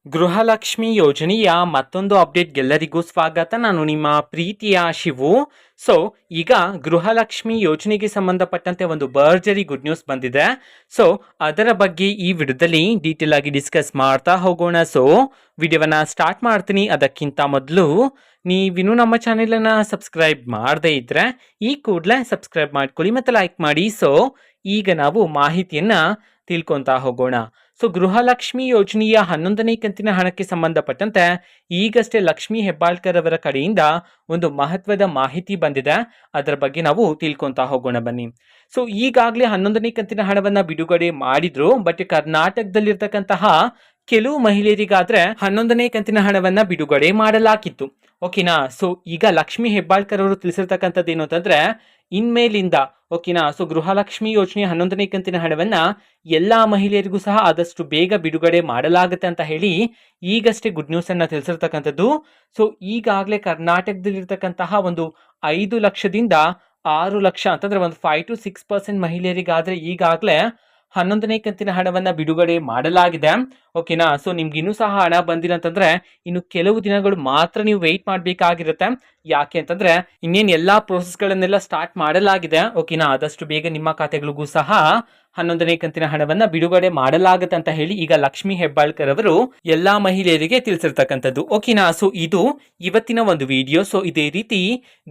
ಗೃಹಲಕ್ಷ್ಮಿ ಯೋಜನೆಯ ಮತ್ತೊಂದು ಅಪ್ಡೇಟ್ಗೆಲ್ಲರಿಗೂ ಸ್ವಾಗತ. ನಾನು ನಿಮ್ಮ ಪ್ರೀತಿಯ ಶಿವು. ಈಗ ಗೃಹಲಕ್ಷ್ಮಿ ಯೋಜನೆಗೆ ಸಂಬಂಧಪಟ್ಟಂತೆ ಒಂದು ಭರ್ಜರಿ ಗುಡ್ ನ್ಯೂಸ್ ಬಂದಿದೆ. ಅದರ ಬಗ್ಗೆ ಈ ವಿಡಿಯೋದಲ್ಲಿ ಡೀಟೇಲ್ ಆಗಿ ಡಿಸ್ಕಸ್ ಮಾಡ್ತಾ ಹೋಗೋಣ. ವಿಡಿಯೋವನ್ನ ಸ್ಟಾರ್ಟ್ ಮಾಡ್ತೀನಿ. ಅದಕ್ಕಿಂತ ಮೊದಲು ನೀವಿನ್ನೂ ನಮ್ಮ ಚಾನೆಲನ್ನು ಸಬ್ಸ್ಕ್ರೈಬ್ ಮಾಡದೇ ಇದ್ರೆ ಈ ಕೂಡಲೇ ಸಬ್ಸ್ಕ್ರೈಬ್ ಮಾಡ್ಕೊಳ್ಳಿ ಮತ್ತು ಲೈಕ್ ಮಾಡಿ. ಈಗ ನಾವು ಮಾಹಿತಿಯನ್ನ ತಿಳ್ಕೊತಾ ಹೋಗೋಣ. ಗೃಹಲಕ್ಷ್ಮಿ ಯೋಜನೆಯ 11ನೇ ಕಂತಿನ ಹಣಕ್ಕೆ ಸಂಬಂಧಪಟ್ಟಂತೆ ಈಗಷ್ಟೇ ಲಕ್ಷ್ಮಿ ಹೆಬ್ಬಾಳ್ಕರ್ ಅವರ ಕಡೆಯಿಂದ ಒಂದು ಮಹತ್ವದ ಮಾಹಿತಿ ಬಂದಿದೆ. ಅದರ ಬಗ್ಗೆ ನಾವು ತಿಳ್ಕೊತಾ ಹೋಗೋಣ ಬನ್ನಿ. ಈಗಾಗಲೇ 11ನೇ ಕಂತಿನ ಹಣವನ್ನ ಬಿಡುಗಡೆ ಮಾಡಿದ್ರು. ಬಟ್ ಕರ್ನಾಟಕದಲ್ಲಿರ್ತಕ್ಕಂತಹ ಕೆಲವು ಮಹಿಳೆಯರಿಗಾದ್ರೆ 11ನೇ ಕಂತಿನ ಹಣವನ್ನ ಬಿಡುಗಡೆ ಮಾಡಲಾಗಿತ್ತು. ಓಕೆನಾ. ಈಗ ಲಕ್ಷ್ಮಿ ಹೆಬ್ಬಾಳ್ಕರ್ ಅವರು ತಿಳಿಸಿರ್ತಕ್ಕಂಥದ್ದು ಏನು ಅಂತಂದ್ರೆ, ಇನ್ಮೇಲಿಂದ ಓಕೆನಾ. ಗೃಹಲಕ್ಷ್ಮಿ ಯೋಜನೆಯ 11ನೇ ಕಂತಿನ ಹಣವನ್ನ ಎಲ್ಲಾ ಮಹಿಳೆಯರಿಗೂ ಸಹ ಆದಷ್ಟು ಬೇಗ ಬಿಡುಗಡೆ ಮಾಡಲಾಗುತ್ತೆ ಅಂತ ಹೇಳಿ ಈಗಷ್ಟೇ ಗುಡ್ ನ್ಯೂಸ್ ಅನ್ನ ತಿಳಿಸಿರ್ತಕ್ಕಂಥದ್ದು. ಈಗಾಗಲೇ ಕರ್ನಾಟಕದಲ್ಲಿರ್ತಕ್ಕಂತಹ ಒಂದು 5 ಲಕ್ಷದಿಂದ 6 ಲಕ್ಷ ಅಂತಂದ್ರೆ ಒಂದು 5 to 6% ಮಹಿಳೆಯರಿಗಾದ್ರೆ ಈಗಾಗಲೇ 11ನೇ ಕಂತಿನ ಹಣವನ್ನ ಬಿಡುಗಡೆ ಮಾಡಲಾಗಿದೆ. ಓಕೆನಾ. ನಿಮ್ಗೆ ಇನ್ನೂ ಸಹ ಹಣ ಬಂದಿಲ್ಲ ಅಂತಂದ್ರೆ ಇನ್ನು ಕೆಲವು ದಿನಗಳು ಮಾತ್ರ ನೀವು ವೆಯ್ಟ್ ಮಾಡಬೇಕಾಗಿರುತ್ತೆ. ಯಾಕೆ ಅಂತಂದ್ರೆ ಇನ್ನೇನು ಎಲ್ಲಾ ಪ್ರೋಸೆಸ್ಗಳನ್ನೆಲ್ಲ ಸ್ಟಾರ್ಟ್ ಮಾಡಲಾಗಿದೆ. ಓಕೆನಾ. ಆದಷ್ಟು ಬೇಗ ನಿಮ್ಮ ಖಾತೆಗಳಿಗೂ ಸಹ 11ನೇ ಕಂತಿನ ಹಣವನ್ನ ಬಿಡುಗಡೆ ಮಾಡಲಾಗುತ್ತೆ ಅಂತ ಹೇಳಿ ಈಗ ಲಕ್ಷ್ಮಿ ಹೆಬ್ಬಾಳ್ಕರ್ ಅವರು ಎಲ್ಲಾ ಮಹಿಳೆಯರಿಗೆ ತಿಳಿಸಿರ್ತಕ್ಕಂಥದ್ದು. ಓಕೆನಾ. ಇದು ಇವತ್ತಿನ ಒಂದು ವಿಡಿಯೋ. ಇದೇ ರೀತಿ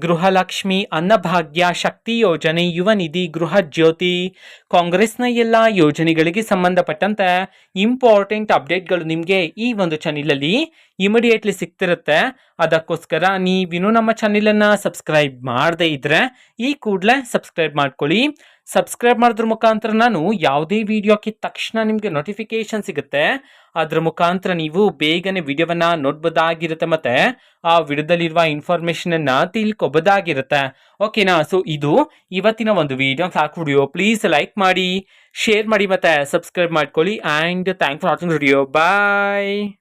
ಗೃಹಲಕ್ಷ್ಮಿ, ಅನ್ನಭಾಗ್ಯ, ಶಕ್ತಿ ಯೋಜನೆ, ಯುವ ನಿಧಿ, ಗೃಹ ಜ್ಯೋತಿ, ಕಾಂಗ್ರೆಸ್ನ ಎಲ್ಲಾ ಯೋಜನೆಗಳಿಗೆ ಸಂಬಂಧಪಟ್ಟಂತೆ ಇಂಪಾರ್ಟೆಂಟ್ ಅಪ್ಡೇಟ್ಗಳು ನಿಮಗೆ ಈ ಒಂದು ಚಾನೆಲ್ ಅಲ್ಲಿ ಇಮಿಡಿಯೇಟ್ಲಿ ಸಿಗ್ತಿರುತ್ತೆ. ಅದಕ್ಕೋಸ್ಕರ ನೀವಿನ್ನೂ ನಮ್ಮ ಚಾನೆಲನ್ನು ಸಬ್ಸ್ಕ್ರೈಬ್ ಮಾಡದೇ ಇದ್ರೆ ಈ ಕೂಡಲೇ ಸಬ್ಸ್ಕ್ರೈಬ್ ಮಾಡ್ಕೊಳ್ಳಿ. ಸಬ್ಸ್ಕ್ರೈಬ್ ಮಾಡೋದ್ರ ಮುಖಾಂತರ ನಾನು ಯಾವುದೇ ವಿಡಿಯೋ ಹಾಕಿದ ತಕ್ಷಣ ನಿಮಗೆ ನೋಟಿಫಿಕೇಶನ್ ಸಿಗುತ್ತೆ. ಅದ್ರ ಮುಖಾಂತರ ನೀವು ಬೇಗನೆ ವಿಡಿಯೋವನ್ನ ನೋಡ್ಬೋದಾಗಿರುತ್ತೆ ಮತ್ತೆ ಆ ವಿಡಿಯೋದಲ್ಲಿರುವ ಇನ್ಫಾರ್ಮೇಶನ್ ಅನ್ನ ತಿಳ್ಕೊಬೋದಾಗಿರುತ್ತೆ. ಓಕೆನಾ. ಇದು ಇವತ್ತಿನ ಒಂದು ವಿಡಿಯೋ. ಸಾಕು ವಿಡಿಯೋ ಪ್ಲೀಸ್ ಲೈಕ್ ಮಾಡಿ, ಶೇರ್ ಮಾಡಿ ಮತ್ತೆ ಸಬ್ಸ್ಕ್ರೈಬ್ ಮಾಡ್ಕೊಳ್ಳಿ. And thanks for watching video. Bye.